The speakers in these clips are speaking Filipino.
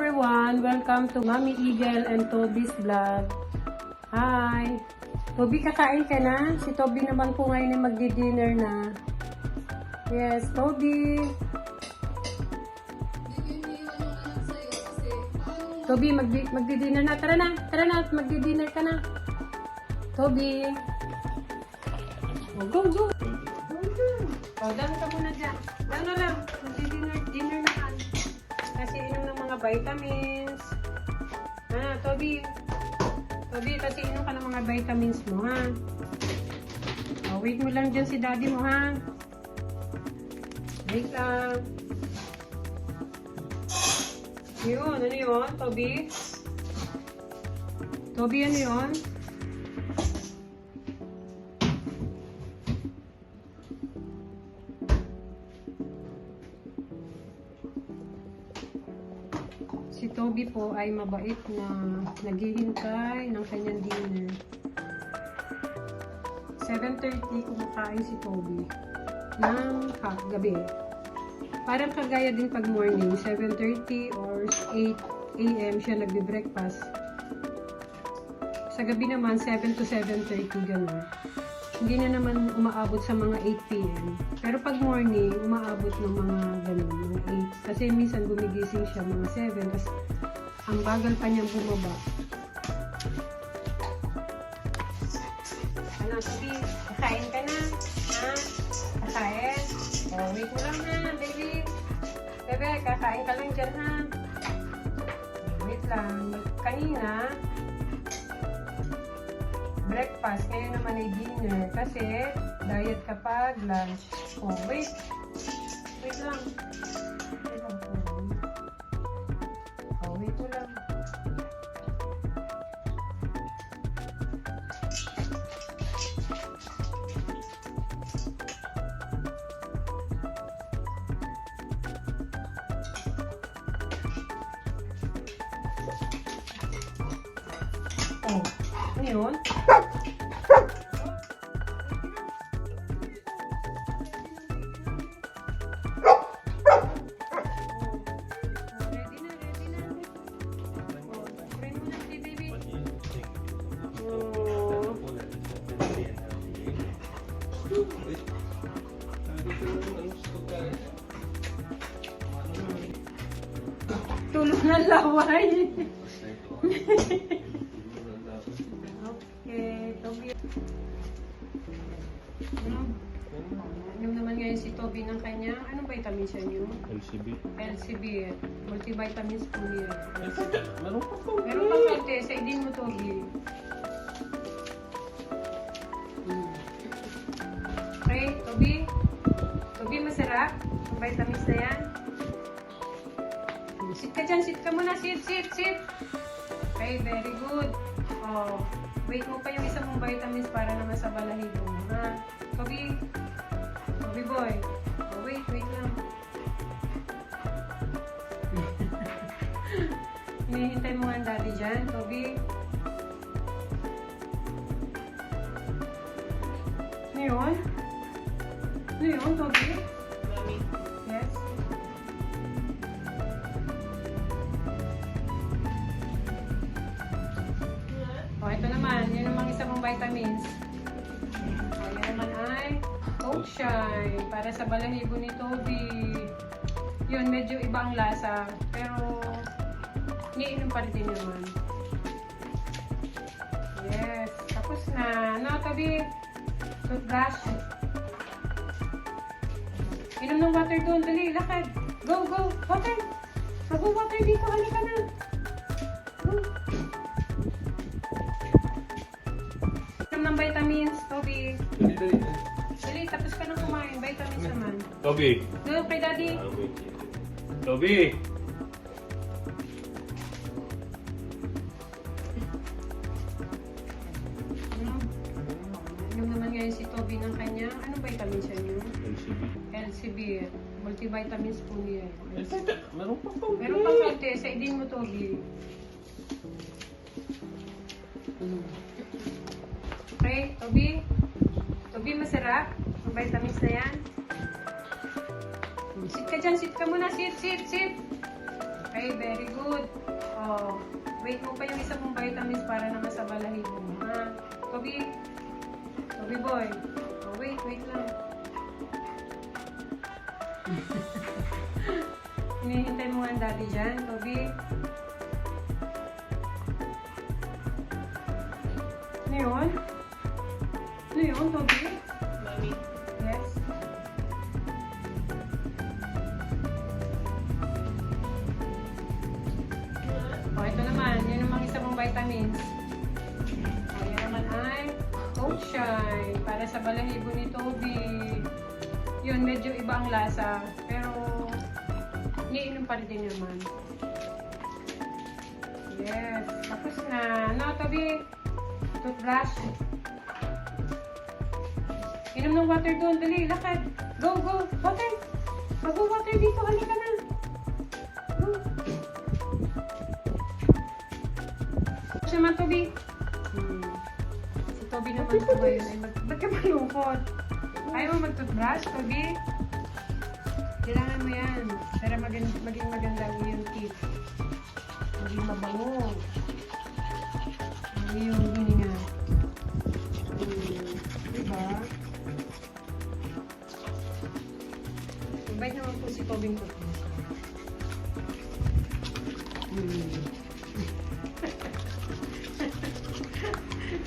everyone! Welcome to Mommy Eagle and Toby's vlog. Hi! Toby, kakain ka na? Si Toby naman po ngayon ay magdi-dinner na. Yes, Toby! Toby, magdi-dinner na. Tara na! Tara na! Magdi-dinner ka na. Toby! Oh, go! Go! Oh, dami ka muna dyan. Ano lang? Magdi-dinner na ka. Kasi inom ng mga vitamins. Toby. Toby, kasi inom ka ng mga vitamins mo, ha? Oh, wait mo lang dyan si daddy mo, ha? Wait lang. Yun, ano yun, Toby? Toby, ano yun? Si Toby po ay mabait na naghihintay ng kanyang dinner. 7:30 kumakain si Toby ng gabi. Parang kagaya din pag morning, 7:30 or 8 AM siya nagbe-breakfast. Sa gabi naman, 7 to 7:30 gano'n. Hindi na naman umaabot sa mga 8 PM. Pero pag morning, umaabot ng mga ganun, mga 8. Kasi minsan gumigising siya mga 7. Kasi ang bagal pa niyang bumaba. Ano, sige, kakain ka na. Ha? Kakain? Oh, wait mo lang na, baby. Bebe, kakain ka lang dyan, ha? Wait lang. Kanina, breakfast, ngayon naman ay dinner kasi diet kapag lunch. Oh, wait. Wait lang. Wait lang. Oh, wait mo lang. Oh, ano yun? Tulog na laway. Okay, Toby. Inom naman ngayon si Toby ng kanyang, anong vitamins yan yun? LCB. LCB, multivitamins po niya. Meron pa po. Meron pa konti, sa idin mo Toby. Okay, Toby. Toby, masarap. Ang vitamins na yan. Sit ka dyan, sit ka muna. Sit. Okay, very good. Oh, wait mo pa yung isa mong vitamins para naman sa balahibo mo, ha? Toby. Toby boy. Oh, wait lang. Hinihintay mo nga ang daddy dyan, Toby. Ano yun? Ano yun, Toby? Yes? O, ito naman. Yan namang isa mong vitamins. O, yan naman ay Oat Shine. Para sa balahibo ni Toby. Yun, medyo iba ang lasa. Pero, iniinom pa rin din naman. Yes. Tapos na. No, Toby? Toothbrush. Inom ng water doon. Dali, lakad. Go. Water. Mag-water dito. Halika na. Go. Inom ng vitamins, Toby. Dali, tapos ka nang kumain. Vitamins naman. Toby. Go kay daddy. Toby. Inom naman ngayon si Toby ng kanya. Anong vitamins yan yun? LCB. LCB. Multivitamins po niya. Meron pa po. Meron pang konti. Sa idin mo, Toby. Okay, Toby. Toby, masarap. Ang vitamins na yan. Sit ka dyan. Sit ka muna. Sit. Okay, very good. Oh, wait mo pa yung isa mong vitamins para naman sa balahibo mo, ha? Toby. Toby boy. Oh, wait lang. Hinihintay mo ang daddy dyan, Toby. Ano yun? Ano yun, Toby? Mami. Yes. O, ito naman. Yun namang isa mong vitamins. O, yan naman ay Oat Shine. Para sa balahibo ni Toby. Yun, medyo iba ang lasa. Pero, iniinom pa rin din naman. Yes. Tapos na. No, Toby. Toothbrush. Inom ng water doon. Dali, lakad. Go. Water. Mag-water dito. Halika na. Go. Tapos naman, Toby. Si Toby naman ito ngayon. Ay, ba't ka malungkot? Ayaw mo mag-toothbrush, Toby? Kailangan mo yan. Para maging maganda ang iyong teeth. Maging mabango. Ang iyong hininga. Diba? Invite naman po si Tobing toothbrush.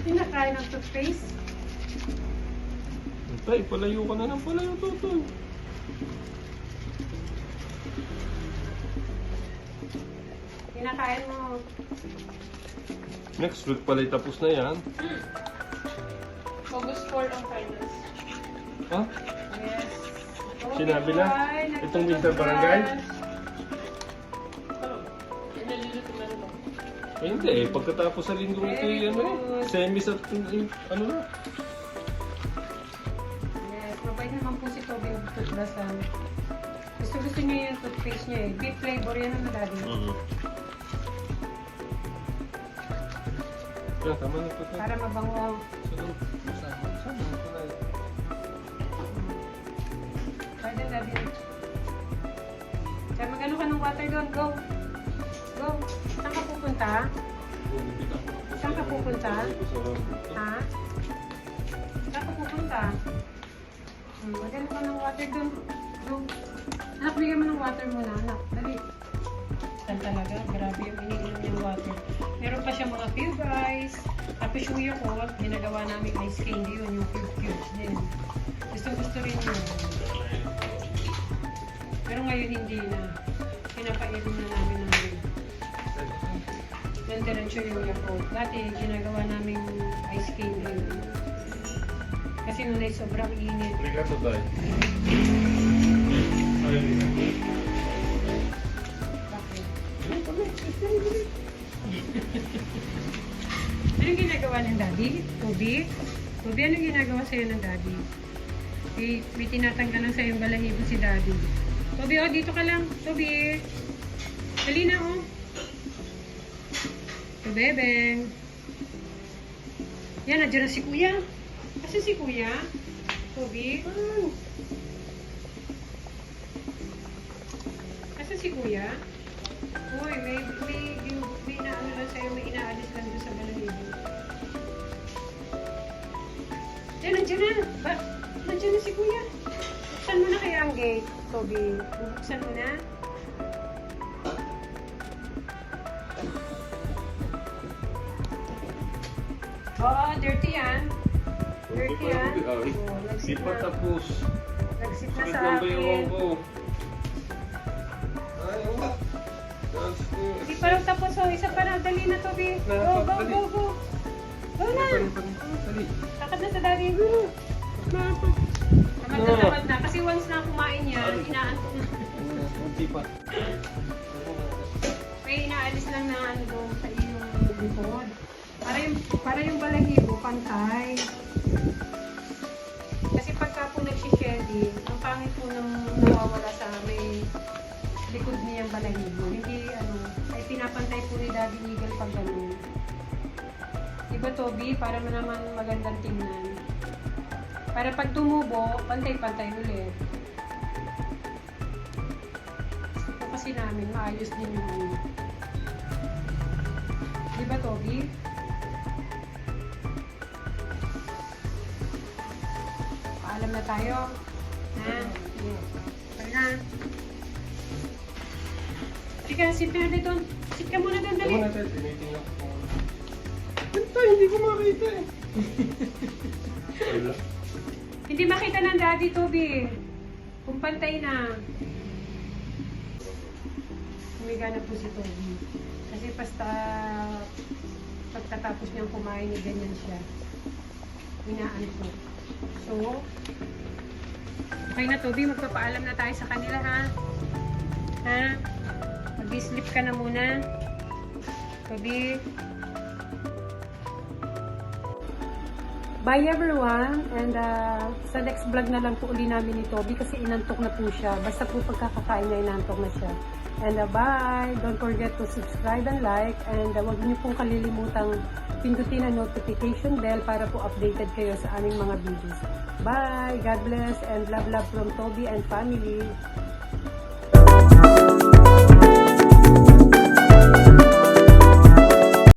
Pinakain ng toothpaste. Tay, palayo ka na ng palayo, Totoy. Pinakain mo. Next week pala tapos na yan. August 4 ang finals. Ha? Yes. Sinabi na? Itong winter barangay? Oh, naluluto na naman. Eh, hindi eh. Pagkatapos sa linggo ito Very ano eh. good. Semis at ano na. Yes, mabait naman po si Toby yung toothbrush. Gusto niya yung toothpaste niya eh. Beef flavor yan ang daddy. Yeah, tama na ito. Para mabango. Sama ito na eh. Pwede daddy. Kaya magano ka ng water doon. Go. Go. Saan ka pupunta? Saan ka pupunta? Ha? Saan ka pupunta? Magano ka ng water doon. Go. Anak, bigyan mo ng water muna, anak. Dali. Saan talaga? Grabe yung iniinom niyang water. Meron pa siya mga cube ice. Tapos yung Yakult, ginagawa namin ice candy yun, yung cubes din. Gusto rin yun. Pero ngayon hindi na. Pinapainom na namin ng rin. Nandiretso yung Yakult. Dati ginagawa namin ice candy yun. Kasi nung ay sobrang init. Halika to tayo. Bakit? Anong ginagawa ng daddy? Toby? Toby, anong ginagawa sa'yo ng daddy? May tinatanggal lang sa'yo yung balahibo si daddy. Toby, oh, dito ka lang. Toby. Dali na, oh. Bebeng. Yan, nandiyan na si kuya. Kasi si kuya? Toby? Kasi si kuya? Uy, may inaano lang sa'yo, may inaalis lang doon sa balahibo. Yan, nandiyan na. Nandiyan na si kuya. Buksan mo na kaya ang gate, Toby. Buksan mo na. Oo, dirty yan. Dirty yan. Oh, Di pa tapos. Nagsip na Sakit sa lang ba yung akin. ko? Ay, wala. Hindi pa lang tapos. Oh, isa pa na. Dali na, Toby. Go. Go na. Dali. Takad na sa daddy. Tamad na. Kasi once na kumain yan, inaantok na. Hindi pa. May inaalis lang na ano doon sa iyong likod. Para yung balahibo, pantay. Kasi pagka po nagsishedi, ang pangit po nang nawawala sa may likod niyang balahibo. Hindi ay pinapantay po ni Daddy Eagle pag ganun. Diba, Toby? Para naman magandang tingnan. Para pag tumubo, pantay-pantay ulit. Gusto ko kasi kasi namin, maayos din yung ano. Di ba, Toby? Paalam na tayo. Ha? Tara na. Sige, sit ka na dito. Sit ka muna doon, dali. Ano natin? Tinitingnan ko. Ito, hindi ko makita eh. Wala. Hindi makita ng daddy, Toby. Kung pantay na. Humiga na po si Toby. Kasi basta pagtatapos niyang kumain, ganyan siya. Inaantok. So, okay na, Toby. Magpapaalam na tayo sa kanila, ha? Ha? Mag-sleep ka na muna. Toby. Bye everyone, and sa next vlog na lang po uli namin ni Toby kasi inantok na po siya. Basta po pagkakakain niya, inantok na siya. And bye! Don't forget to subscribe and like, and huwag niyo pong kalilimutang pindutin ang notification bell para po updated kayo sa aming mga videos. Bye! God bless and love from Toby and family.